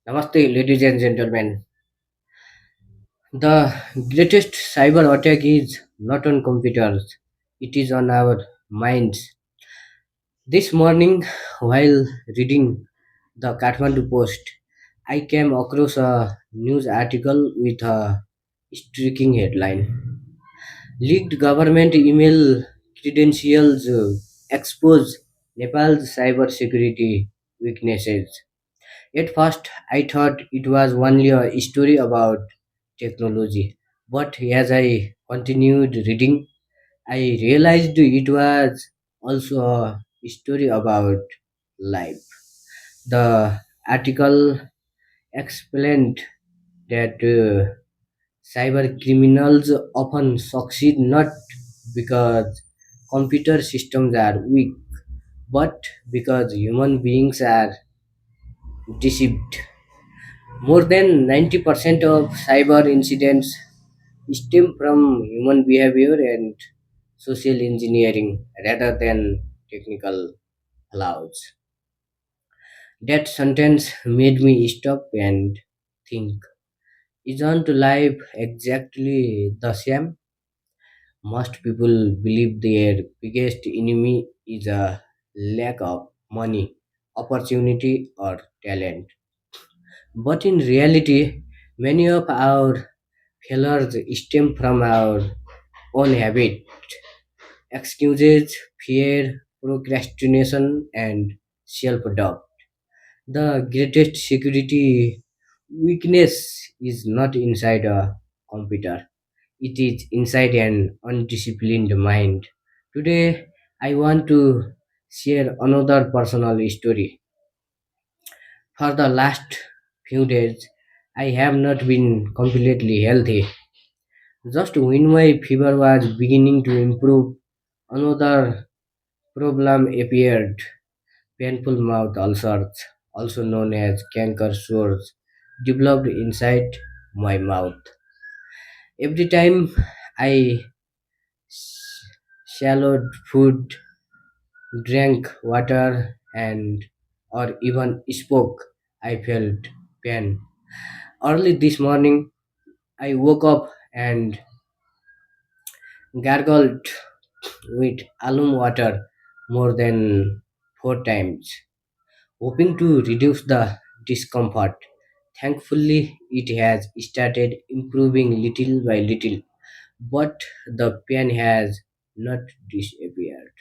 Namaste, ladies and gentlemen. The greatest cyber attack is not on computers, it is on our minds. This morning, while reading the Kathmandu Post, I came across a news article with a striking headline. Leaked government email credentials expose Nepal's cybersecurity weaknesses. At first, I thought it was only a story about technology, but as I continued reading, I realized it was also a story about life. The article explained that cyber criminals often succeed not because computer systems are weak, but because human beings are deceived. More than 90% of cyber incidents stem from human behavior and social engineering rather than technical flaws. That sentence made me stop and think. Isn't life exactly the same? Most people believe their biggest enemy is a lack of money, opportunity, or talent. But in reality, many of our failures stem from our own habit, excuses, fear, procrastination, and self doubt. The greatest security weakness is not inside a computer, it is inside an undisciplined mind. Today, I want to share another personal story. For the last few days, I have not been completely healthy. Just when my fever was beginning to improve, another problem appeared. Painful mouth ulcers, also known as canker sores, developed inside my mouth. Every time I swallowed food, drank water, and or even spoke, I felt pain. Early this morning, I woke up and gargled with alum water more than 4 times, hoping to reduce the discomfort. Thankfully, it has started improving little by little, but the pain has not disappeared.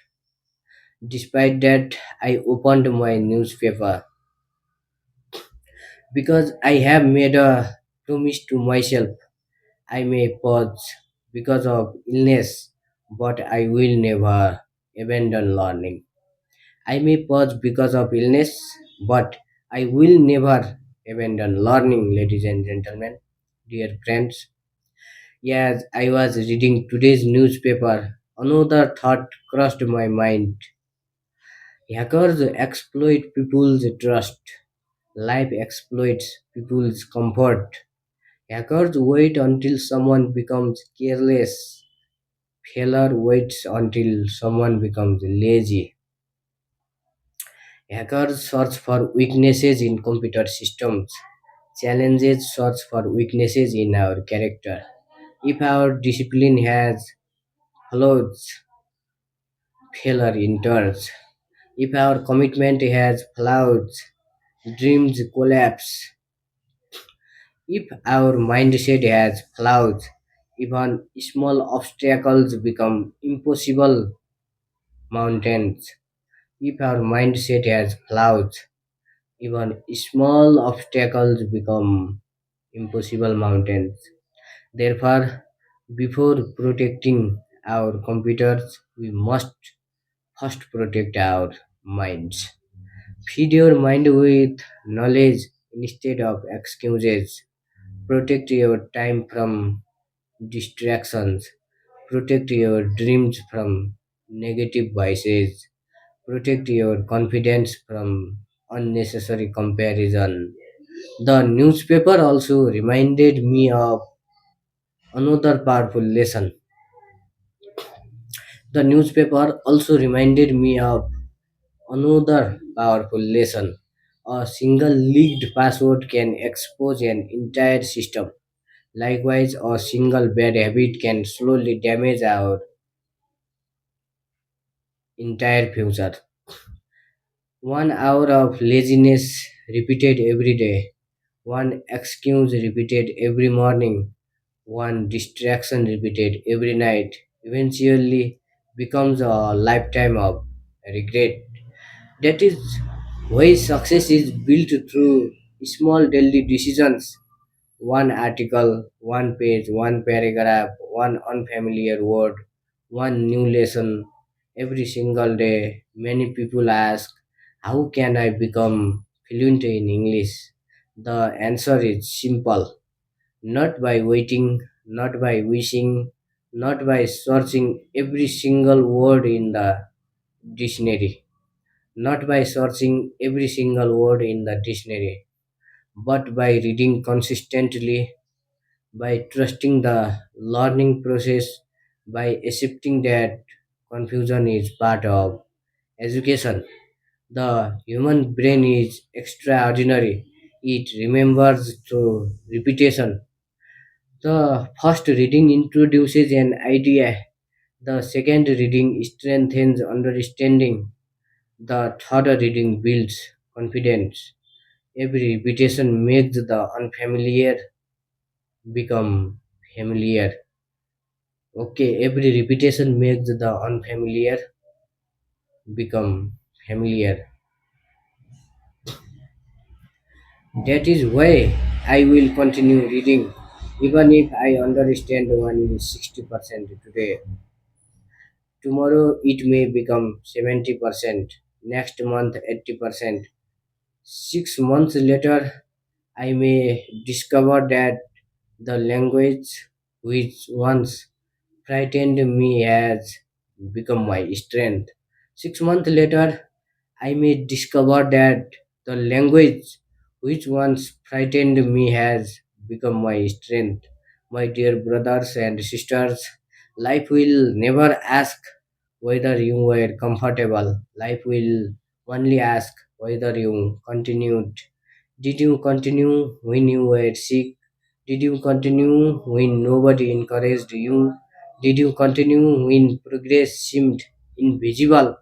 Despite that, I opened my newspaper because I have made a promise to myself. I may pause because of illness, but I will never abandon learning. I may pause because of illness, but I will never abandon learning, ladies and gentlemen, dear friends. Yes, I was reading today's newspaper. Another thought crossed my mind. Hackers exploit people's trust. Life exploits people's comfort. Hackers wait until someone becomes careless. Failure waits until someone becomes lazy. Hackers search for weaknesses in computer systems. Challenges search for weaknesses in our character. If our discipline has flaws, failure enters. If our commitment has flaws, dreams collapse. If our mindset has flaws, even small obstacles become impossible mountains. If our mindset has flaws, even small obstacles become impossible mountains. Therefore, before protecting our computers, we must first protect our minds. Feed your mind with knowledge instead of excuses. Protect your time from distractions. Protect your dreams from negative voices. Protect your confidence from unnecessary comparison. The newspaper also reminded me of another powerful lesson. The newspaper also reminded me of another powerful lesson. A single leaked password can expose an entire system. Likewise, a single bad habit can slowly damage our entire future. 1 hour of laziness repeated every day, one excuse repeated every morning, one distraction repeated every night eventually becomes a lifetime of regret. That is why success is built through small daily decisions. One article, one page, one paragraph, one unfamiliar word, one new lesson every single day. Many people ask, how can I become fluent in English? The answer is simple, not by waiting, not by wishing, not by searching every single word in the dictionary, not by searching every single word in the dictionary, but by reading consistently, by trusting the learning process, by accepting that confusion is part of education. The human brain is extraordinary. It remembers through repetition. The first reading introduces an idea. The second reading strengthens understanding. The third reading builds confidence. Every repetition makes the unfamiliar become familiar. Okay, every repetition makes the unfamiliar become familiar. That is why I will continue reading. Even if I understand only 60% today, tomorrow it may become 70%, next month 80%. 6 months later, I may discover that the language which once frightened me has become my strength. 6 months later, I may discover that the language which once frightened me has become my strength. My dear brothers and sisters, life will never ask whether you were comfortable. Life will only ask whether you continued. Did you continue when you were sick? Did you continue when nobody encouraged you? Did you continue when progress seemed invisible?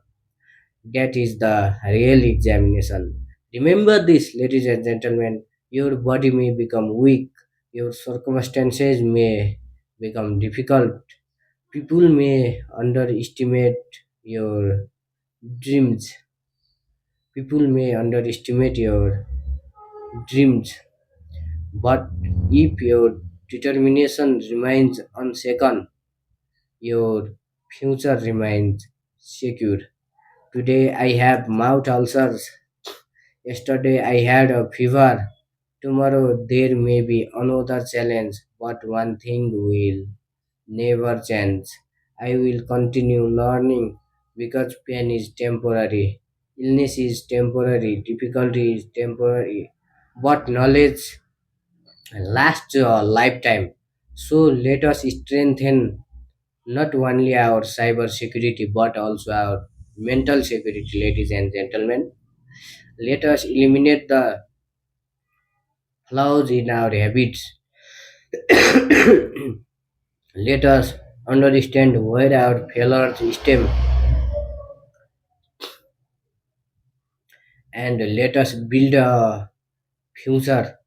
That is the real examination. Remember this, ladies and gentlemen. Your body may become weak, your circumstances may become difficult, people may underestimate your dreams, people may underestimate your dreams, but if your determination remains unshaken, your future remains secure. Today I have mouth ulcers. Yesterday I had a fever. Tomorrow there may be another challenge, but one thing will never change. I will continue learning because pain is temporary, illness is temporary, difficulty is temporary, but knowledge lasts a lifetime. So let us strengthen not only our cyber security but also our mental security, ladies and gentlemen. Let us eliminate the flaws in our habits. Let us understand where our failures stem and let us build a future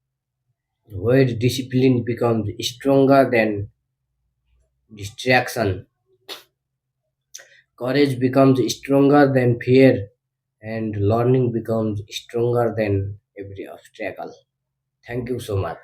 where discipline becomes stronger than distraction, courage becomes stronger than fear, and learning becomes stronger than every obstacle. Thank you so much.